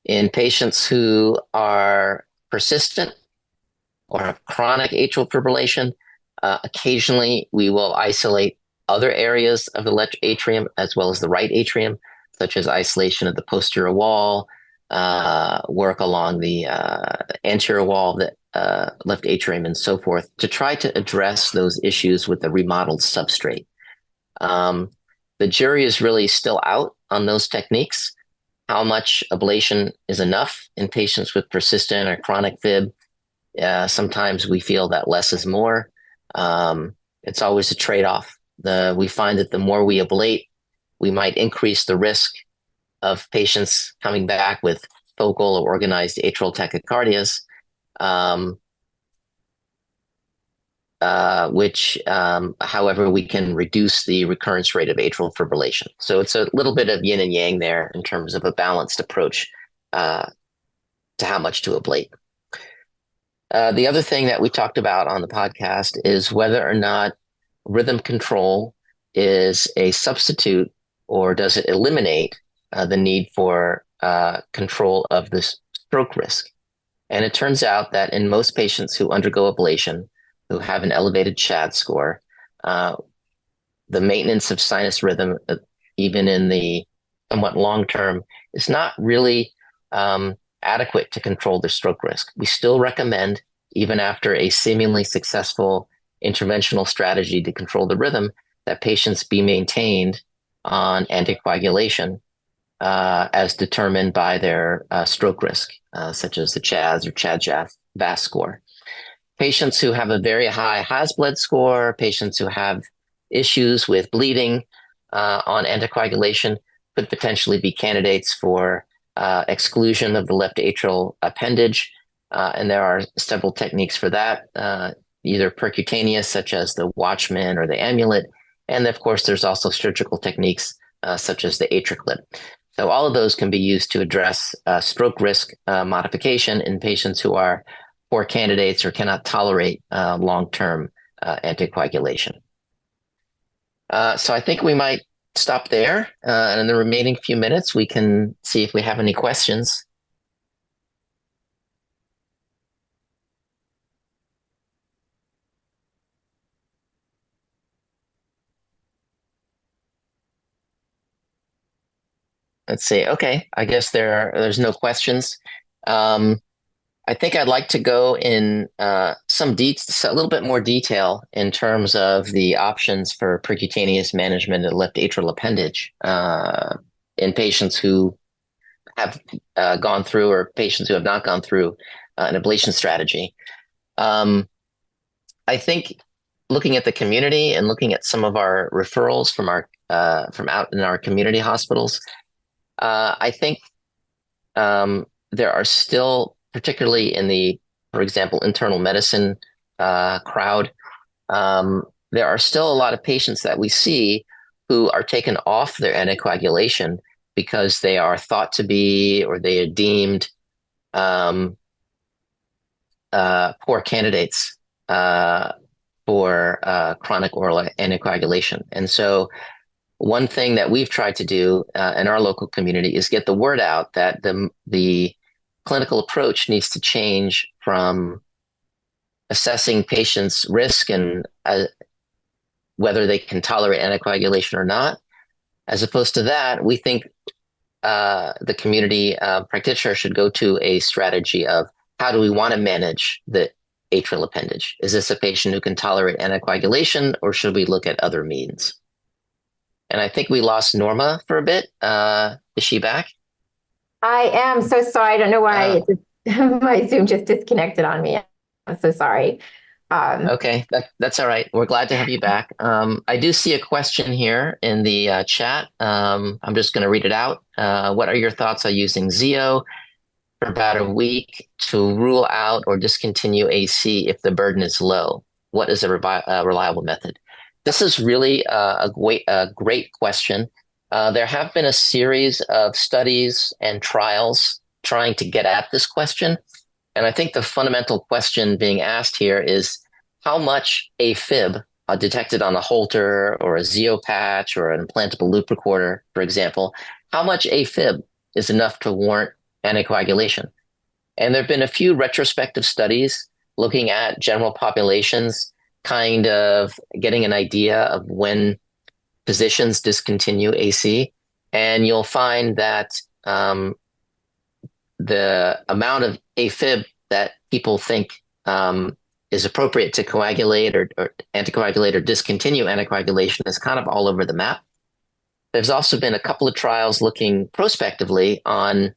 In patients who are persistent or have chronic atrial fibrillation, occasionally we will isolate other areas of the left atrium as well as the right atrium, such as isolation of the posterior wall, work along the anterior wall, the left atrium, and so forth, to try to address those issues with the remodeled substrate. the jury is really still out on those techniques. How much ablation is enough in patients with persistent or chronic fib? Sometimes we feel that less is more. It's always a trade-off. We find that the more we ablate, we might increase the risk of patients coming back with focal or organized atrial tachycardias, which, however, we can reduce the recurrence rate of atrial fibrillation. So it's a little bit of yin and yang there in terms of a balanced approach to how much to ablate. The other thing that we talked about on the podcast is whether or not rhythm control is a substitute, or does it eliminate the need for control of the stroke risk. And it turns out that in most patients who undergo ablation, who have an elevated CHAD score, the maintenance of sinus rhythm, even in the somewhat long term, is not really adequate to control the stroke risk. We still recommend, even after a seemingly successful interventional strategy to control the rhythm, that patients be maintained on anticoagulation as determined by their stroke risk, such as the CHADS or CHAD-VAS score. Patients who have a very high Hasbled score, patients who have issues with bleeding on anticoagulation could potentially be candidates for exclusion of the left atrial appendage. And there are several techniques for that, either percutaneous, such as the Watchman or the Amulet. And of course, there's also surgical techniques such as the AtriClip. So all of those can be used to address stroke risk modification in patients who are poor candidates or cannot tolerate long-term anticoagulation. So I think we might stop there. And in the remaining few minutes, we can see if we have any questions. Let's see. Okay, I guess there's no questions. I think I'd like to go in a little bit more detail in terms of the options for percutaneous management of left atrial appendage in patients who have gone through or patients who have not gone through an ablation strategy. I think looking at the community and looking at some of our referrals from out in our community hospitals, I think there are still, particularly in the, for example, internal medicine crowd, there are still a lot of patients that we see who are taken off their anticoagulation because they are thought to be, or they are deemed poor candidates for chronic oral anticoagulation. And so one thing that we've tried to do in our local community is get the word out that the clinical approach needs to change from assessing patients' risk and whether they can tolerate anticoagulation or not. As opposed to that, we think the community practitioner should go to a strategy of how do we want to manage the atrial appendage? Is this a patient who can tolerate anticoagulation, or should we look at other means? And I think we lost Norma for a bit. Is she back? I am so sorry. I don't know why my Zoom just disconnected on me. I'm so sorry. Okay, that's all right. We're glad to have you back. I do see a question here in the chat. I'm just going to read it out. What are your thoughts on using Zio for about a week to rule out or discontinue AC if the burden is low? What is a reliable method? This is really a great question. There have been a series of studies and trials trying to get at this question. And I think the fundamental question being asked here is how much A-Fib detected on a Holter or a Zio patch or an implantable loop recorder, for example, how much A-Fib is enough to warrant anticoagulation? And there have been a few retrospective studies looking at general populations, kind of getting an idea of when physicians discontinue AC. And you'll find that the amount of A-Fib that people think is appropriate to coagulate or anticoagulate or discontinue anticoagulation is kind of all over the map. there's also been a couple of trials looking prospectively on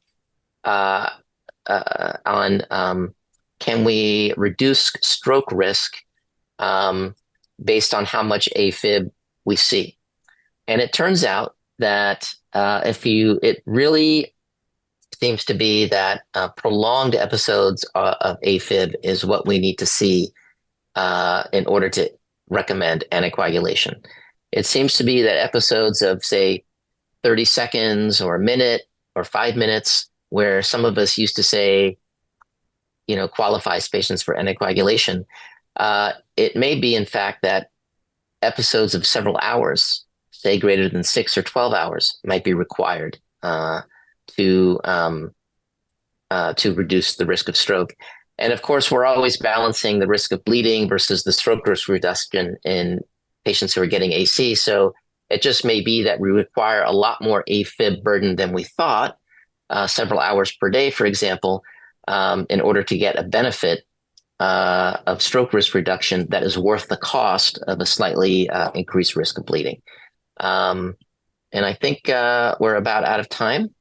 can we reduce stroke risk based on how much AFib we see. And it turns out that it really seems to be that prolonged episodes of AFib is what we need to see in order to recommend anticoagulation. It seems to be that episodes of, say, 30 seconds or a minute or 5 minutes, where some of us used to say, qualifies patients for anticoagulation, it may be, in fact, that episodes of several hours, say greater than 6 or 12 hours, might be required to reduce the risk of stroke. And of course, we're always balancing the risk of bleeding versus the stroke risk reduction in patients who are getting AC. So it just may be that we require a lot more AFib burden than we thought, several hours per day, for example, in order to get a benefit of stroke risk reduction that is worth the cost of a slightly increased risk of bleeding. And I think we're about out of time.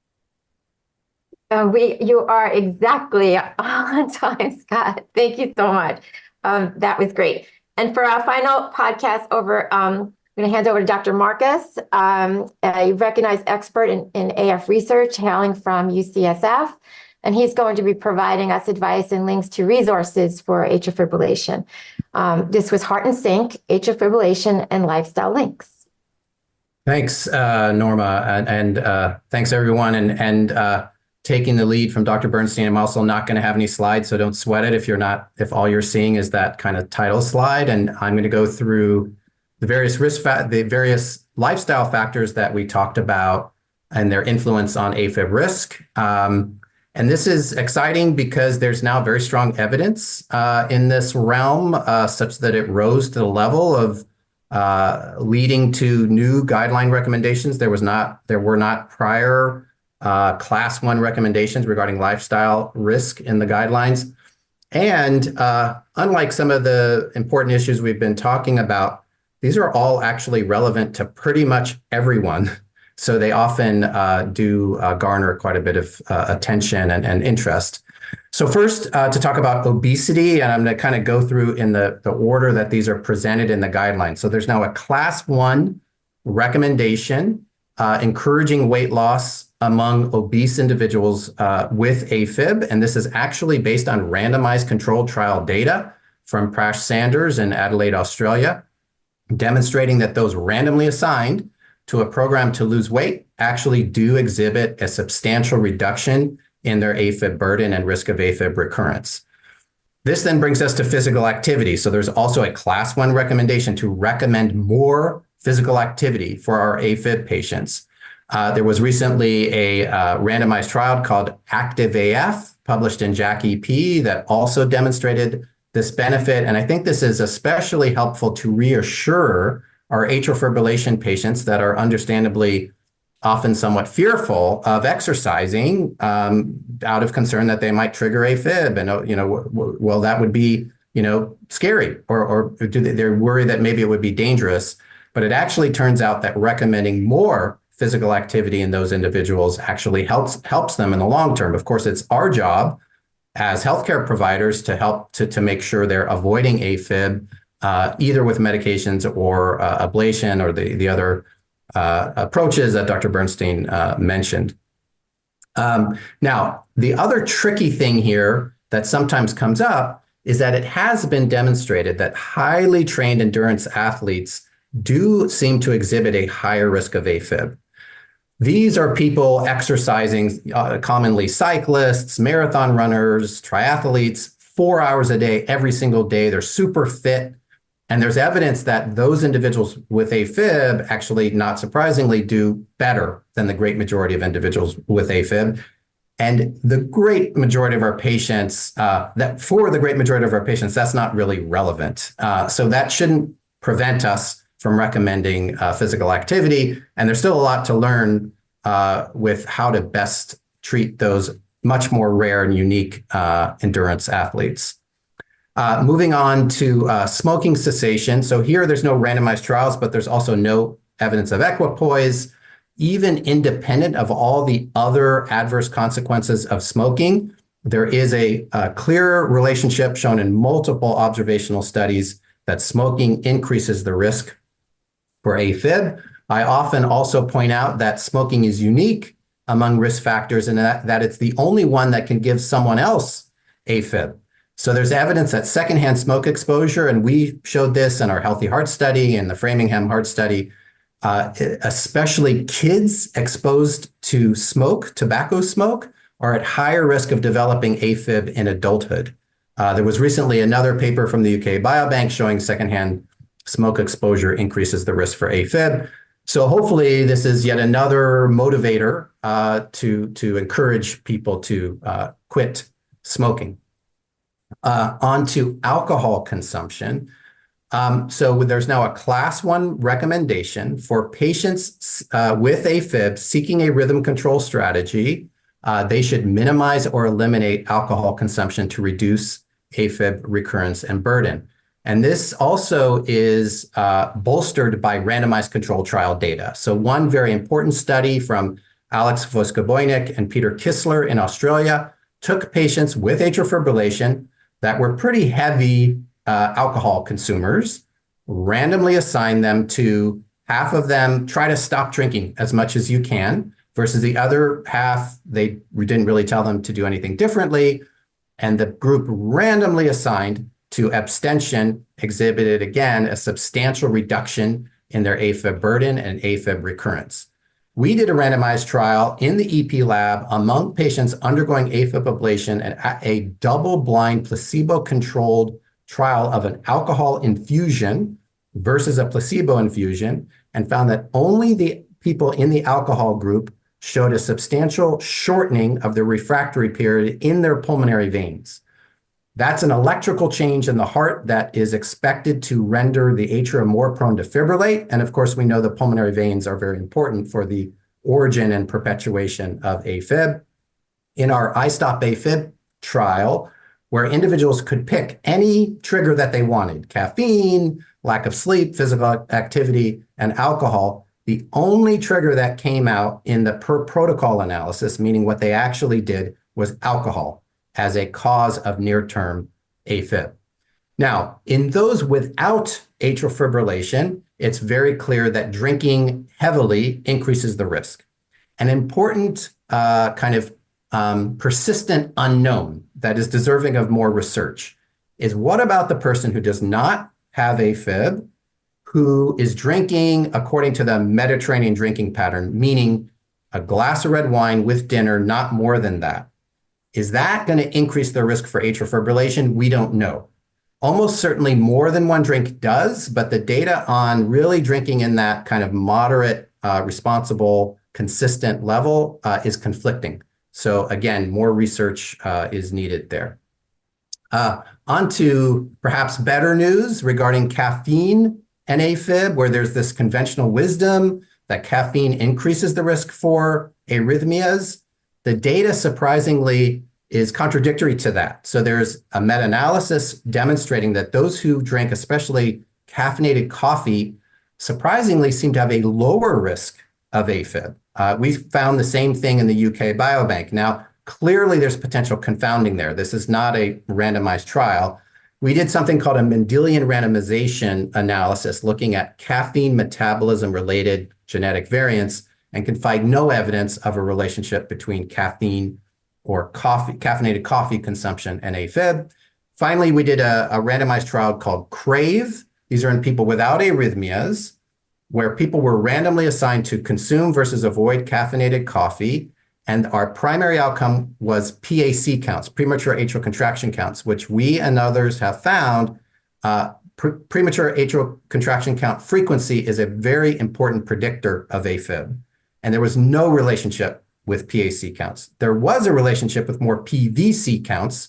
You are exactly on time, Scott. Thank you so much. That was great. And for our final podcast I'm going to hand over to Dr. Marcus, a recognized expert in AF research hailing from UCSF. And he's going to be providing us advice and links to resources for atrial fibrillation. This was Heart and Sync, atrial fibrillation, and lifestyle links. Thanks, Norma, and thanks everyone, and taking the lead from Dr. Bernstein. I'm also not going to have any slides, so don't sweat it if all you're seeing is that kind of title slide. And I'm going to go through the various the various lifestyle factors that we talked about and their influence on AFib risk. And this is exciting because there's now very strong evidence in this realm, such that it rose to the level of leading to new guideline recommendations. There were not prior class 1 recommendations regarding lifestyle risk in the guidelines. And unlike some of the important issues we've been talking about, these are all actually relevant to pretty much everyone. So they often do garner quite a bit of attention and interest. So first, to talk about obesity, and I'm going to kind of go through in the order that these are presented in the guidelines. So there's now a class 1 recommendation encouraging weight loss among obese individuals with AFib. And this is actually based on randomized controlled trial data from Prash Sanders in Adelaide, Australia, demonstrating that those randomly assigned to a program to lose weight actually do exhibit a substantial reduction in their AFib burden and risk of AFib recurrence. This then brings us to physical activity. So there's also a class 1 recommendation to recommend more physical activity for our AFib patients. There was recently a randomized trial called Active AF, published in JACC EP, that also demonstrated this benefit. And I think this is especially helpful to reassure our atrial fibrillation patients that are understandably often somewhat fearful of exercising out of concern that they might trigger AFib. And, well, that would be, scary, or they're worried that maybe it would be dangerous. But it actually turns out that recommending more physical activity in those individuals actually helps them in the long term. Of course, it's our job as healthcare providers to help to make sure they're avoiding AFib, either with medications or ablation or the other approaches that Dr. Bernstein mentioned. Now, the other tricky thing here that sometimes comes up is that it has been demonstrated that highly trained endurance athletes do seem to exhibit a higher risk of AFib. These are people exercising, commonly cyclists, marathon runners, triathletes, 4 hours a day, every single day. They're super fit. And there's evidence that those individuals with AFib actually, not surprisingly, do better than the great majority of individuals with AFib. And the great majority of our patients, that's not really relevant. So that shouldn't prevent us from recommending physical activity. And there's still a lot to learn with how to best treat those much more rare and unique endurance athletes. Moving on to smoking cessation. So here there's no randomized trials, but there's also no evidence of equipoise. even independent of all the other adverse consequences of smoking, there is a clear relationship shown in multiple observational studies that smoking increases the risk for AFib. I often also point out that smoking is unique among risk factors and that it's the only one that can give someone else AFib. So there's evidence that secondhand smoke exposure, and we showed this in our Healthy Heart Study and the Framingham Heart Study, especially kids exposed to smoke, tobacco smoke, are at higher risk of developing AFib in adulthood. There was recently another paper from the UK Biobank showing secondhand smoke exposure increases the risk for AFib. So hopefully this is yet another motivator to encourage people to quit smoking. On to alcohol consumption. So there's now a class 1 recommendation for patients with AFib seeking a rhythm control strategy. They should minimize or eliminate alcohol consumption to reduce AFib recurrence and burden. And this also is bolstered by randomized control trial data. So one very important study from Alex Voskoboynik and Peter Kissler in Australia took patients with atrial fibrillation that were pretty heavy alcohol consumers, randomly assigned them to half of them try to stop drinking as much as you can, versus the other half, they didn't really tell them to do anything differently. And the group randomly assigned to abstention exhibited, again, a substantial reduction in their AFib burden and AFib recurrence. We did a randomized trial in the EP lab among patients undergoing AFib ablation and a double-blind placebo-controlled trial of an alcohol infusion versus a placebo infusion, and found that only the people in the alcohol group showed a substantial shortening of the refractory period in their pulmonary veins. That's an electrical change in the heart that is expected to render the atria more prone to fibrillate. And of course, we know the pulmonary veins are very important for the origin and perpetuation of AFib. In our iStop AFib trial, where individuals could pick any trigger that they wanted, caffeine, lack of sleep, physical activity, and alcohol, the only trigger that came out in the per protocol analysis, meaning what they actually did, was alcohol as a cause of near-term AFib. Now, in those without atrial fibrillation, it's very clear that drinking heavily increases the risk. An important persistent unknown that is deserving of more research is, what about the person who does not have AFib, who is drinking according to the Mediterranean drinking pattern, meaning a glass of red wine with dinner, not more than that? Is that going to increase the risk for atrial fibrillation? We don't know. Almost certainly more than one drink does, but the data on really drinking in that kind of moderate, responsible, consistent level is conflicting. So again, more research is needed there. On to perhaps better news regarding caffeine and AFib, where there's this conventional wisdom that caffeine increases the risk for arrhythmias. The data, surprisingly, is contradictory to that. So there's a meta-analysis demonstrating that those who drank especially caffeinated coffee surprisingly seem to have a lower risk of AFib. We found the same thing in the UK Biobank. Now, clearly there's potential confounding there. This is not a randomized trial. We did something called a Mendelian randomization analysis looking at caffeine metabolism-related genetic variants, and can find no evidence of a relationship between caffeine or caffeinated coffee consumption and AFib. Finally, we did a randomized trial called CRAVE. These are in people without arrhythmias, where people were randomly assigned to consume versus avoid caffeinated coffee. And our primary outcome was PAC counts, premature atrial contraction counts, which we and others have found premature atrial contraction count frequency is a very important predictor of AFib. And there was no relationship with PAC counts. There was a relationship with more PVC counts,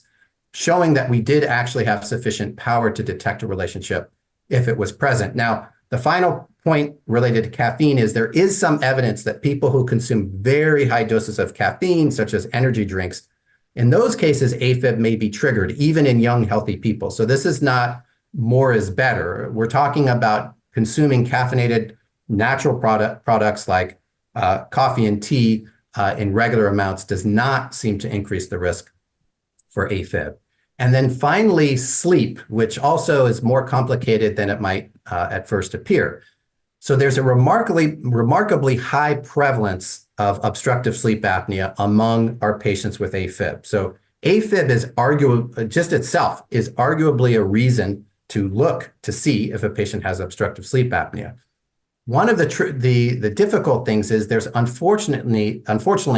showing that we did actually have sufficient power to detect a relationship if it was present. Now, the final point related to caffeine is there is some evidence that people who consume very high doses of caffeine, such as energy drinks, in those cases, AFib may be triggered, even in young, healthy people. So this is not more is better. We're talking about consuming caffeinated natural products like coffee and tea in regular amounts does not seem to increase the risk for AFib. And then finally, sleep, which also is more complicated than it might at first appear. So there's a remarkably high prevalence of obstructive sleep apnea among our patients with AFib. So AFib is arguably a reason to look to see if a patient has obstructive sleep apnea. One of the difficult things is there's unfortunately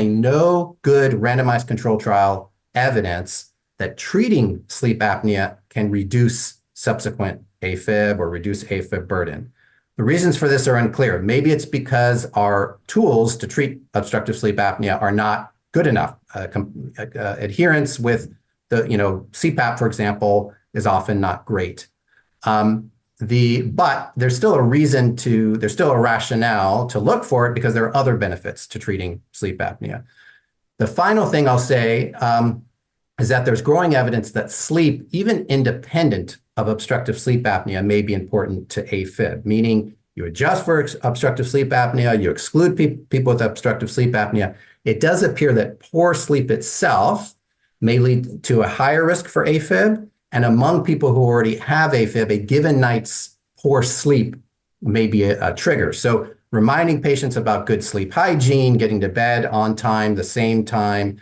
no good randomized control trial evidence that treating sleep apnea can reduce subsequent AFib or reduce AFib burden. The reasons for this are unclear. Maybe it's because our tools to treat obstructive sleep apnea are not good enough. Adherence with the CPAP, for example, is often not great. But there's still a rationale to look for it because there are other benefits to treating sleep apnea. The final thing I'll say is that there's growing evidence that sleep, even independent of obstructive sleep apnea, may be important to AFib, meaning you adjust for obstructive sleep apnea, you exclude people with obstructive sleep apnea. It does appear that poor sleep itself may lead to a higher risk for AFib, and among people who already have AFib, a given night's poor sleep may be a trigger. So reminding patients about good sleep hygiene, getting to bed on time, the same time,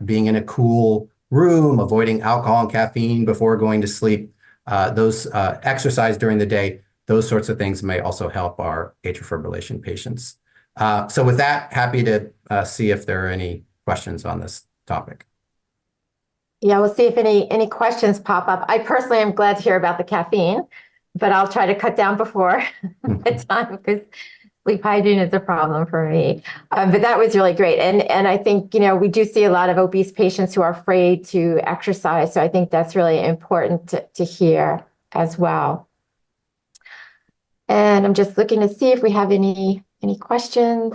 being in a cool room, avoiding alcohol and caffeine before going to sleep, those exercise during the day, those sorts of things may also help our atrial fibrillation patients. So with that, happy to see if there are any questions on this topic. Yeah, we'll see if any questions pop up. I personally am glad to hear about the caffeine, but I'll try to cut down before bedtime because sleep hygiene is a problem for me. But that was really great. And I think, we do see a lot of obese patients who are afraid to exercise. So I think that's really important to hear as well. And I'm just looking to see if we have any questions.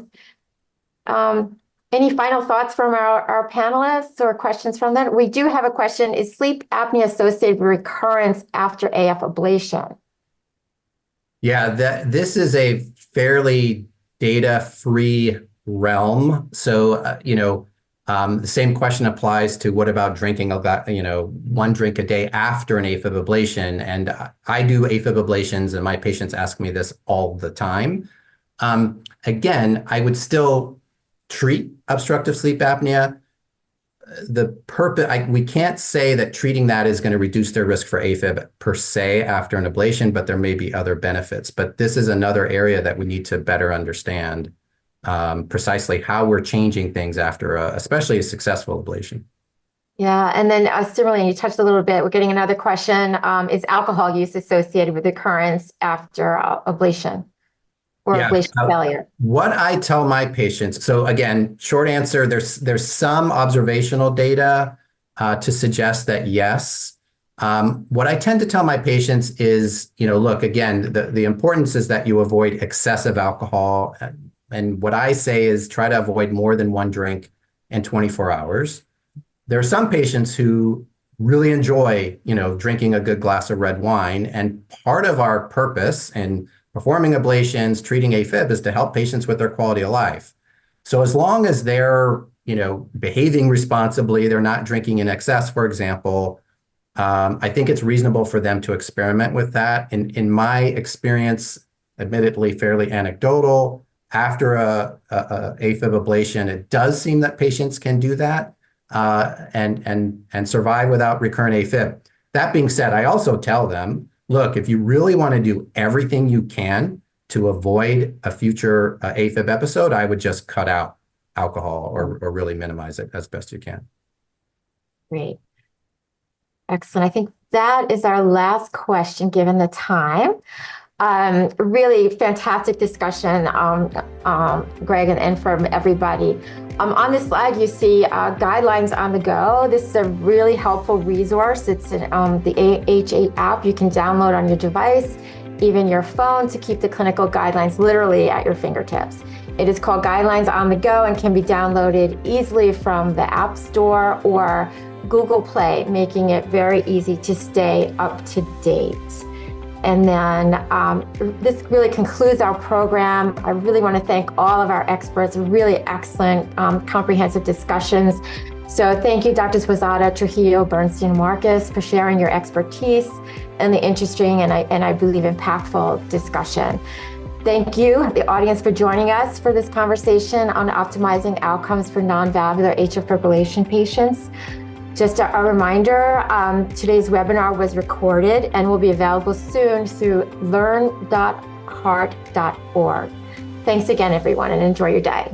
Any final thoughts from our panelists or questions from them? We do have a question. Is sleep apnea associated with recurrence after AF ablation? Yeah, this is a fairly data-free realm. So, the same question applies to what about drinking one drink a day after an AFib ablation. And I do AFib ablations and my patients ask me this all the time. Again, I would still treat obstructive sleep apnea. We can't say that treating that is going to reduce their risk for AFib per se after an ablation, but there may be other benefits. But this is another area that we need to better understand precisely how we're changing things after especially a successful ablation. Yeah, and then similarly, you touched a little bit, we're getting another question. Is alcohol use associated with recurrence after ablation? Or ablation failure? What I tell my patients, so again, short answer, there's some observational data to suggest that yes. What I tend to tell my patients is, look, again, the importance is that you avoid excessive alcohol. And what I say is try to avoid more than one drink in 24 hours. There are some patients who really enjoy, drinking a good glass of red wine. And part of our purpose in performing ablations, treating AFib is to help patients with their quality of life. So as long as they're, behaving responsibly, they're not drinking in excess, for example, I think it's reasonable for them to experiment with that. In my experience, admittedly fairly anecdotal, after a AFib ablation, it does seem that patients can do that and survive without recurrent AFib. That being said, I also tell them, look, if you really want to do everything you can to avoid a future AFib episode, I would just cut out alcohol or really minimize it as best you can. Great. Excellent. I think that is our last question given the time. Really fantastic discussion, Greg, and from everybody. On this slide, you see Guidelines on the Go. This is a really helpful resource. It's the AHA app you can download on your device, even your phone, to keep the clinical guidelines literally at your fingertips. It is called Guidelines on the Go and can be downloaded easily from the App Store or Google Play, making it very easy to stay up to date. And then this really concludes our program. I really want to thank all of our experts, really excellent, comprehensive discussions. So thank you, Drs. Wazada, Trujillo, Bernstein, Marcus, for sharing your expertise and the interesting and I believe impactful discussion. Thank you, the audience, for joining us for this conversation on optimizing outcomes for non-valvular atrial fibrillation patients. Just a reminder, today's webinar was recorded and will be available soon through learn.heart.org. Thanks again, everyone, and enjoy your day.